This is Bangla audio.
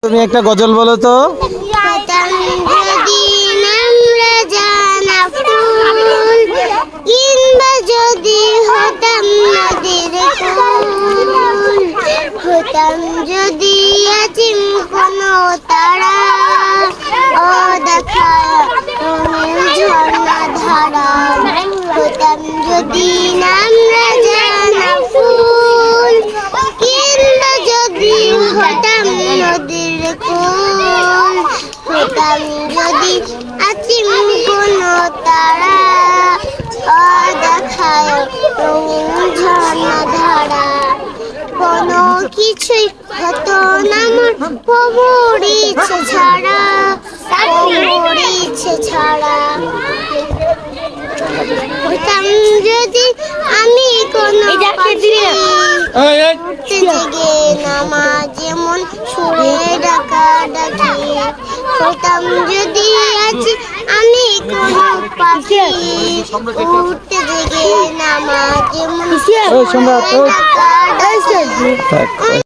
তুমি একটা গজল বলো তো। হতাম যদি আমরা জানা ফুল, কিংবা যদি হতাম নদীর কুল, হতাম যদি আজিম কোনো তারা, অদেখা রঙিন ঝর্ণা ধারা। হতাম যদি আমরা জানা ফুল, কিংবা যদি হতাম নদীর কুল, হতাম যদি আজিম কোনো তারা, অদেখায় রঙিন ঝর্ণা ধারা। কোনো কিছুই হতো না মোর প্রভুর ইচ্ছে ছাড়া, প্রভুর ইচ্ছে ছাড়া। হতাম যদি আমি কোনো পাখি, উঠতে জেগে নামাজ যেমন সুরে ডাকা ডাকি। হতাম যদি আছি আমি কোনো পাখি, উঠতে জেগে নামাজ যেমন সুরে ডাকা ডাকি।